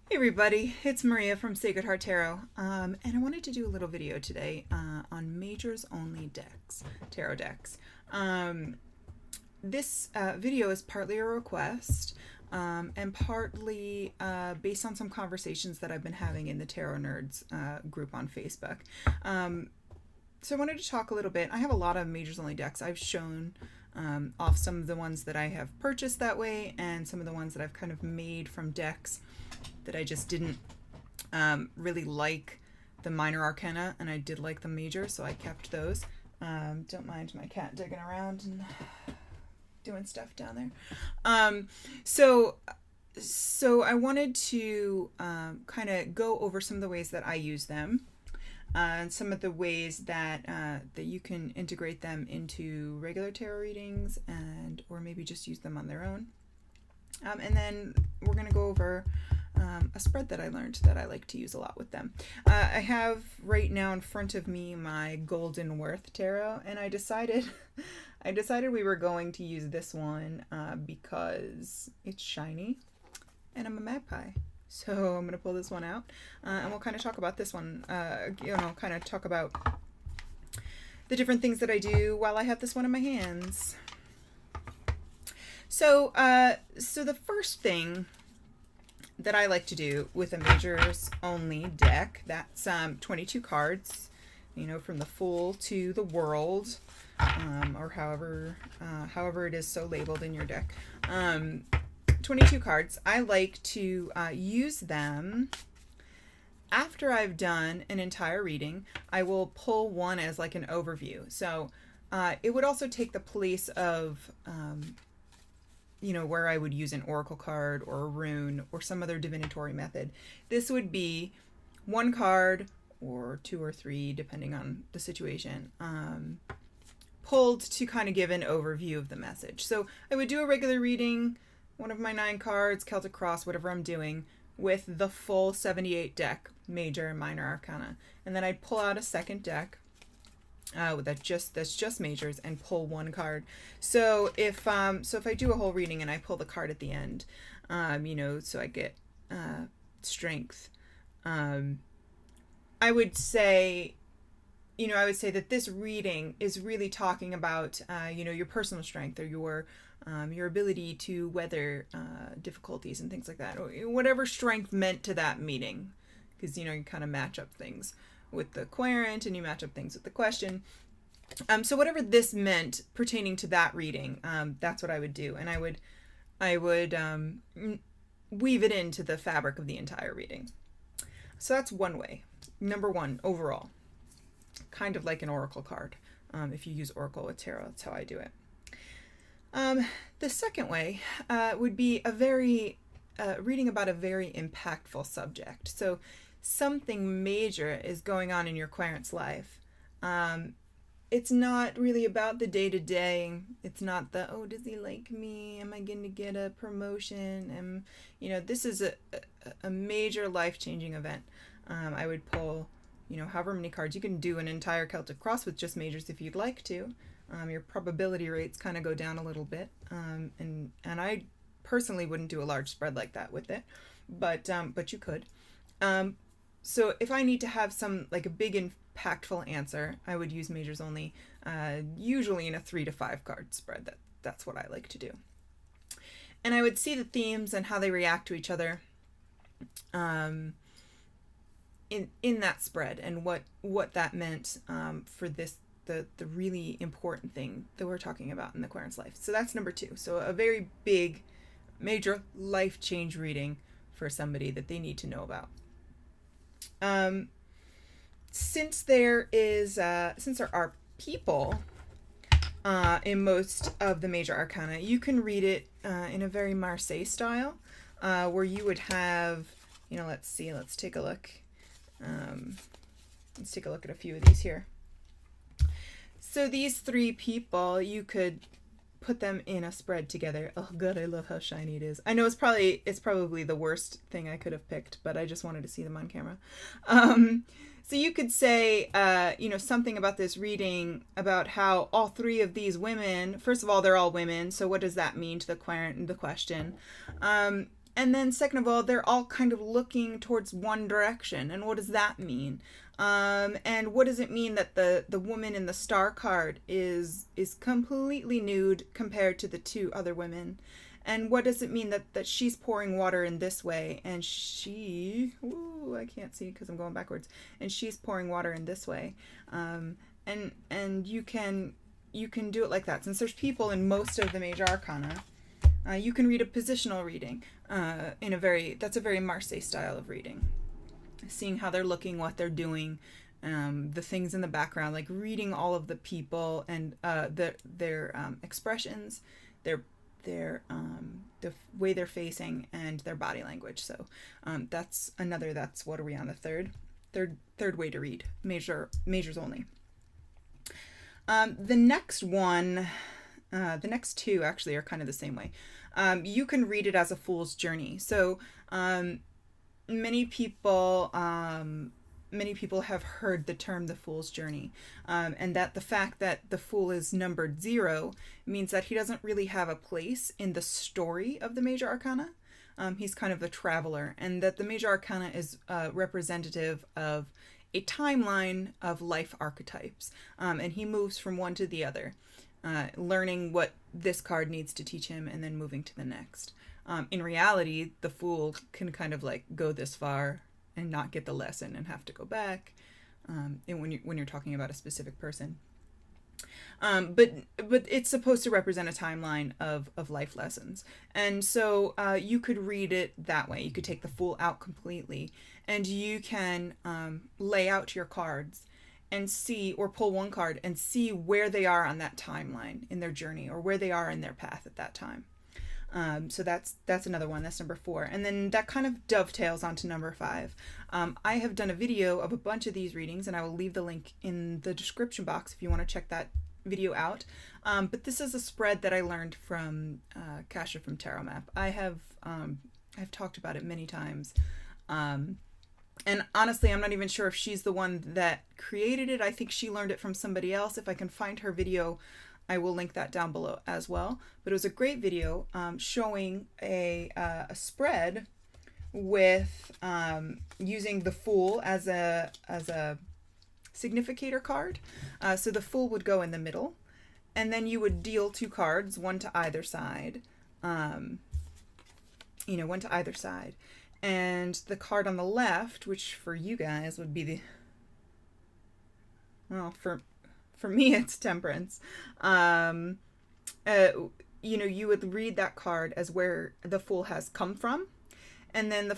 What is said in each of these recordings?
Hey everybody, it's Maria from Sacred Heart Tarot, and I wanted to do a little video today on majors only decks, tarot decks. This video is partly a request and partly based on some conversations that I've been having in the Tarot Nerds group on Facebook. So I wanted to talk a little bit. I have a lot of majors only decks. I've shown off some of the ones that I have purchased that way and some of the ones that I've kind of made from decks that I just didn't really like the minor arcana, and I did like the major, so I kept those. Don't mind my cat digging around and doing stuff down there. So I wanted to kind of go over some of the ways that I use them, and some of the ways that that you can integrate them into regular tarot readings, and or maybe just use them on their own. And then we're going to go over a spread that I learned that I like to use a lot with them. I have right now in front of me my Golden Worth Tarot, and I decided we were going to use this one because it's shiny and I'm a magpie. So I'm going to pull this one out and we'll kind of talk about this one, kind of talk about the different things that I do while I have this one in my hands. So the first thing that I like to do with a majors only deck, that's 22 cards, from the Fool to the World, or however it is so labeled in your deck. 22 cards. I like to use them after I've done an entire reading. I will pull one as like an overview. So it would also take the place of where I would use an oracle card or a rune or some other divinatory method. This would be one card or two or three, depending on the situation, pulled to kind of give an overview of the message. So I would do a regular reading, one of my 9 cards, Celtic Cross, whatever I'm doing, with the full 78 deck, major and minor arcana. And then I'd pull out a second deck that's just majors and pull one card. So if I do a whole reading and I pull the card at the end, so I get strength, I would say that this reading is really talking about your personal strength, or your ability to weather difficulties and things like that, or whatever strength meant to that meeting, because you kind of match up things with the querent and you match up things with the question. So whatever this meant pertaining to that reading, that's what I would do, and I would weave it into the fabric of the entire reading. So that's one way. Number one, overall, kind of like an oracle card. If you use oracle with tarot, that's how I do it. The second way would be a very reading about a very impactful subject. So something major is going on in your querent's life. It's not really about the day-to-day. It's not the, oh, does he like me? Am I going to get a promotion? This is a major life-changing event. I would pull, however many cards. You can do an entire Celtic Cross with just majors if you'd like to. Your probability rates kind of go down a little bit. And I personally wouldn't do a large spread like that with it, but you could. So if I need to have some, like a big impactful answer, I would use majors only, usually in a 3 to 5 card spread. That's what I like to do. And I would see the themes and how they react to each other in that spread, and what that meant for this, the really important thing that we're talking about in the querent's life. So that's number 2. So a very big, major life change reading for somebody that they need to know about. Since there are people in most of the major arcana, you can read it in a very Marseille style, where you would have, let's take a look. Let's take a look at a few of these here. So these 3 people, you could put them in a spread together. Oh god, I love how shiny it is. I know it's probably the worst thing I could have picked, but I just wanted to see them on camera. So you could say, something about this reading, about how all 3 of these women, first of all, they're all women, so what does that mean to the querent and the question? And then second of all, they're all kind of looking towards one direction. And what does that mean? And what does it mean that the woman in the star card is completely nude compared to the two other women? And what does it mean that she's pouring water in this way and I can't see because I'm going backwards, and she's pouring water in this way? And you can do it like that. Since there's people in most of the major arcana, you can read a positional reading that's a very Marseille style of reading. Seeing how they're looking, what they're doing, the things in the background, like reading all of the people and their expressions, the way they're facing, and their body language. So that's what are we on, the third way to read majors only. The next one, the next two actually are kind of the same way. You can read it as a fool's journey. So many people have heard the term the fool's journey, and that the fact that the fool is numbered 0 means that he doesn't really have a place in the story of the major arcana. He's kind of a traveler, and that the major arcana is representative of a timeline of life archetypes, and he moves from one to the other, learning what this card needs to teach him and then moving to the next. In reality, the fool can kind of like go this far and not get the lesson and have to go back, and when you're talking about a specific person. But it's supposed to represent a timeline of life lessons. And so you could read it that way. You could take the fool out completely, and you can lay out your cards and see, or pull one card and see where they are on that timeline in their journey, or where they are in their path at that time. So that's another one. That's number 4. And then that kind of dovetails onto number 5. I have done a video of a bunch of these readings, and I will leave the link in the description box if you want to check that video out. But this is a spread that I learned from Kasha from Tarot Map. I've talked about it many times. And honestly, I'm not even sure if she's the one that created it. I think she learned it from somebody else. If I can find her video, I will link that down below as well. But it was a great video showing a spread with using the Fool as a significator card. So the Fool would go in the middle, and then you would deal 2 cards, one to either side. One to either side. And the card on the left, which for you guys would be for me, it's Temperance. You would read that card as where the Fool has come from. And then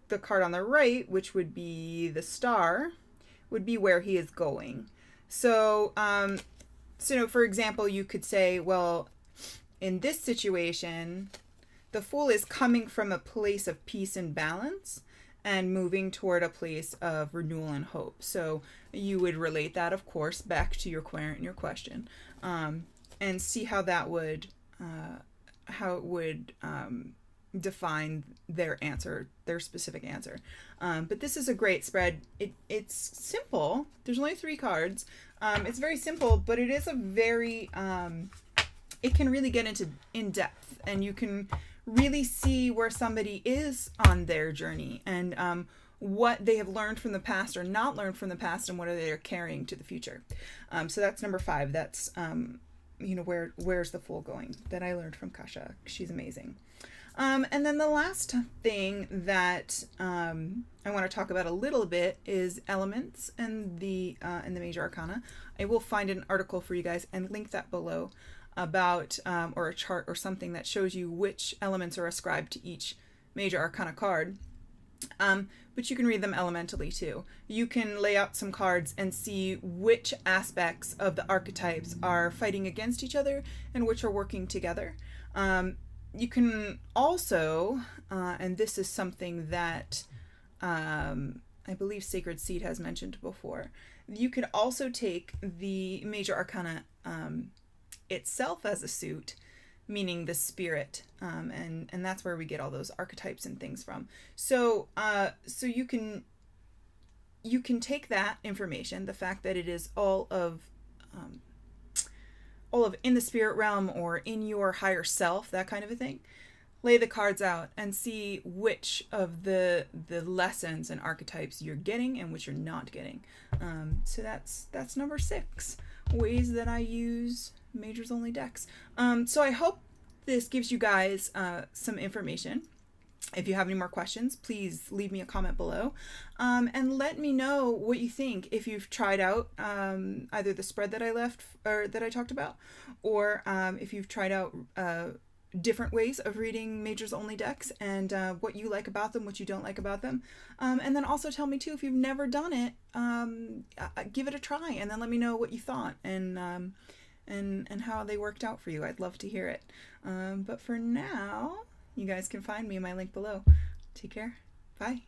the card on the right, which would be the Star, would be where he is going. So, for example, you could say, well, in this situation, the Fool is coming from a place of peace and balance and moving toward a place of renewal and hope. So you would relate that, of course, back to your querent and your question, and see how that would, define their answer, their specific answer. But this is a great spread. It's simple. There's only 3 cards. It's very simple, but it is a very, it can really get into in depth, and you can really see where somebody is on their journey, and what they have learned from the past or not learned from the past, and what are they carrying to the future. So that's number 5. That's where's the Fool going, that I learned from Kasha. She's amazing. And then the last thing that I want to talk about a little bit is elements and the major arcana. I will find an article for you guys and link that below about or a chart or something that shows you which elements are ascribed to each major arcana card. But you can read them elementally too. You can lay out some cards and see which aspects of the archetypes are fighting against each other and which are working together. You can also, and this is something that I believe Sacred Seed has mentioned before, you could also take the major arcana itself as a suit, meaning the spirit, and that's where we get all those archetypes and things from. So you can take that information, the fact that it is all of in the spirit realm or in your higher self, that kind of a thing, lay the cards out and see which of the lessons and archetypes you're getting and which you're not getting. So that's number 6, ways that I use majors only decks. So I hope this gives you guys some information. If you have any more questions, please leave me a comment below, and let me know what you think if you've tried out either the spread that I left or that I talked about, or if you've tried out different ways of reading majors only decks, and what you like about them, what you don't like about them, and then also tell me too if you've never done it. Give it a try, and then let me know what you thought and how they worked out for you. I'd love to hear it. But for now, you guys can find me in my link below. Take care. Bye.